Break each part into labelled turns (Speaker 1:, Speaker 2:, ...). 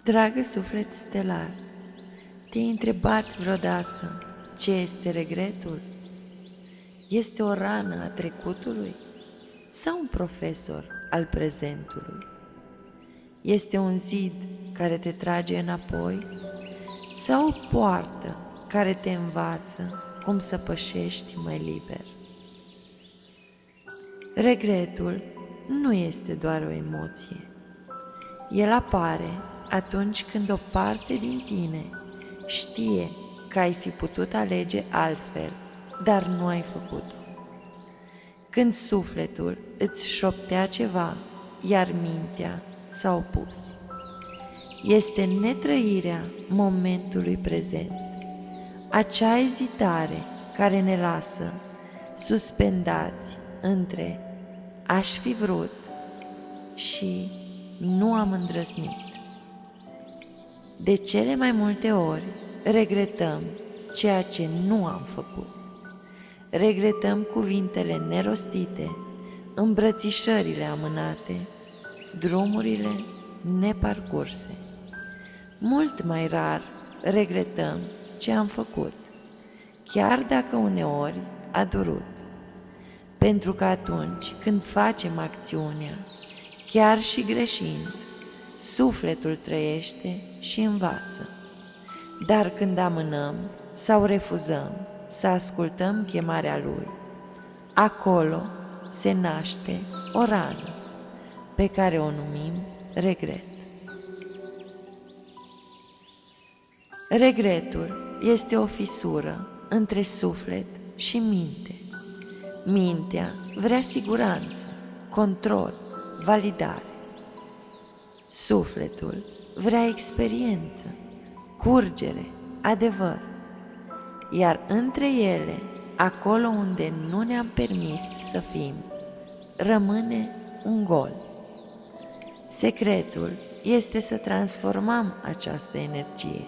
Speaker 1: Dragă suflet stelar, te-ai întrebat vreodată ce este regretul? Este o rană a trecutului sau un profesor al prezentului? Este un zid care te trage înapoi sau o poartă care te învață cum să pășești mai liber? Regretul nu este doar o emoție. El apare atunci când o parte din tine știe că ai fi putut alege altfel, dar nu ai făcut-o. Când sufletul îți șoptea ceva, iar mintea s-a opus. Este netrăirea momentului prezent, acea ezitare care ne lasă suspendați între aș fi vrut și nu am îndrăznit. De cele mai multe ori regretăm ceea ce nu am făcut. Regretăm cuvintele nerostite, îmbrățișările amânate, drumurile neparcurse. Mult mai rar regretăm ce am făcut, chiar dacă uneori a durut. Pentru că atunci când facem acțiunea, chiar și greșind, sufletul trăiește și învață. Dar când amânăm sau refuzăm să ascultăm chemarea Lui, acolo se naște o rană pe care o numim regret. Regretul este o fisură între suflet și minte. Mintea vrea siguranță, control, validare. Sufletul vrea experiență, curgere, adevăr. Iar între ele, acolo unde nu ne-am permis să fim, rămâne un gol. Secretul este să transformăm această energie.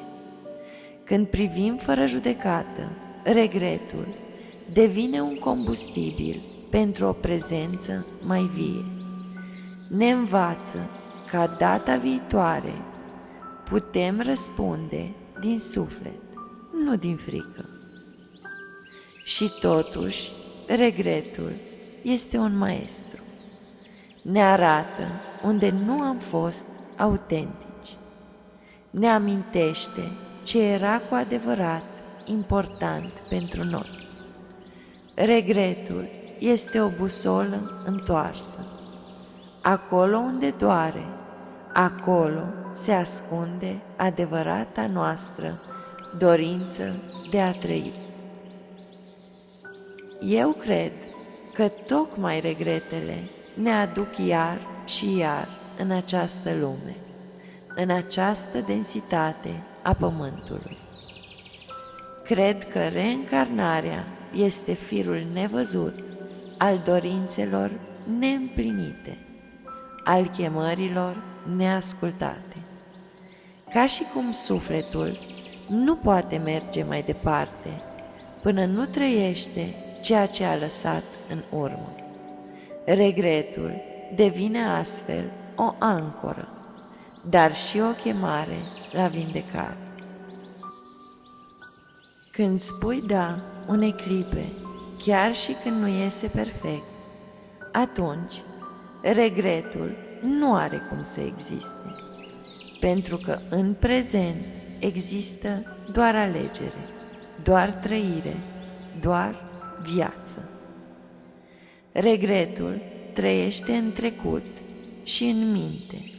Speaker 1: Când privim fără judecată, regretul devine un combustibil pentru o prezență mai vie. Ne învață ca data viitoare putem răspunde din suflet, nu din frică. Și totuși, regretul este un maestru. Ne arată unde nu am fost autentici. Ne amintește ce era cu adevărat important pentru noi. Regretul este o busolă întoarsă. Acolo unde doare, acolo se ascunde adevărata noastră dorință de a trăi. Eu cred că tocmai regretele ne aduc iar și iar în această lume, în această densitate a pământului. Cred că reîncarnarea este firul nevăzut al dorințelor neîmplinite, al chemărilor neascultate. Ca și cum sufletul nu poate merge mai departe până nu trăiește ceea ce a lăsat în urmă. Regretul devine astfel o ancoră, dar și o chemare la vindecare. Când spui da unei clipe, chiar și când nu iese perfect, atunci regretul nu are cum să existe, pentru că în prezent există doar alegere, doar trăire, doar viață. Regretul trăiește în trecut și în minte,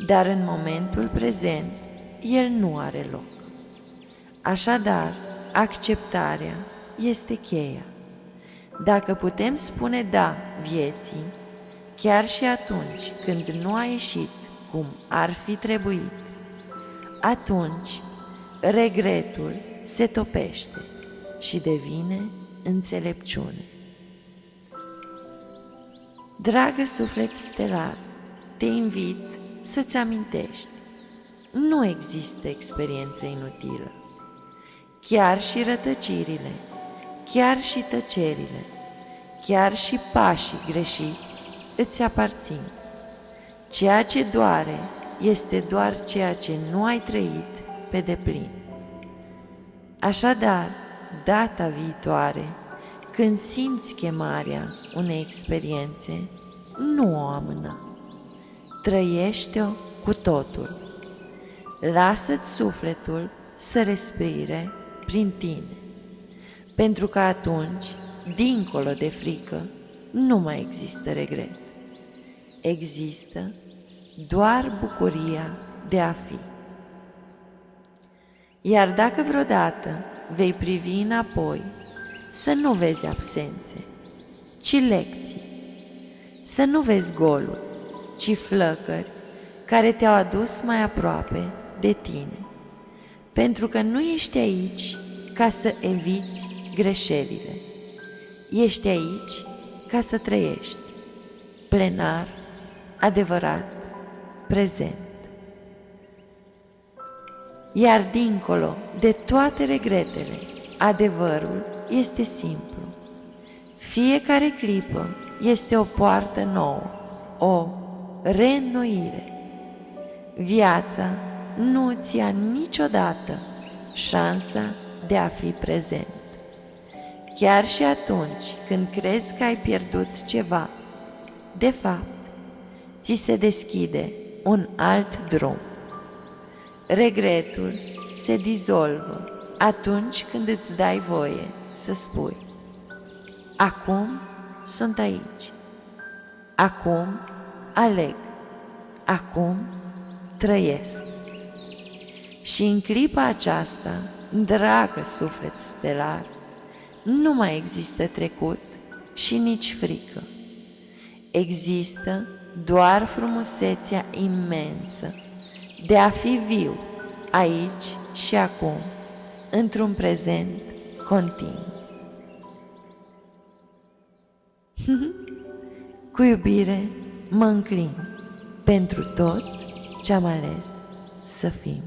Speaker 1: dar în momentul prezent el nu are loc. Așadar, acceptarea este cheia. Dacă putem spune da vieții, chiar și atunci când nu a ieșit cum ar fi trebuit, atunci regretul se topește și devine înțelepciune. Dragă suflet stelar, te invit să-ți amintești, nu există experiență inutilă. Chiar și rătăcirile, chiar și tăcerile, chiar și pașii greșiți îți aparțin. Ceea ce doare este doar ceea ce nu ai trăit pe deplin. Așadar, data viitoare, când simți chemarea unei experiențe, nu o amâna. Trăiește-o cu totul. Lasă-ți sufletul să respire prin tine, pentru că atunci, dincolo de frică, nu mai există regret. Există doar bucuria de a fi. Iar dacă vreodată vei privi înapoi, să nu vezi absențe, ci lecții. Să nu vezi goluri, ci flăcări care te-au adus mai aproape de tine. Pentru că nu ești aici ca să eviți greșelile. Ești aici ca să trăiești, plenar, adevărat, prezent. Iar dincolo de toate regretele, adevărul este simplu. Fiecare clipă este o poartă nouă, o reînnoire. Viața nu îți ia niciodată șansa de a fi prezent. Chiar și atunci când crezi că ai pierdut ceva, de fapt, ți se deschide un alt drum. Regretul se dizolvă atunci când îți dai voie să spui: acum sunt aici, acum aleg, acum trăiesc. Și în clipa aceasta, dragă suflet stelar, nu mai există trecut și nici frică. Există doar frumusețea imensă de a fi viu aici și acum, într-un prezent continuu. Cu iubire mă înclin pentru tot ce am ales să fim.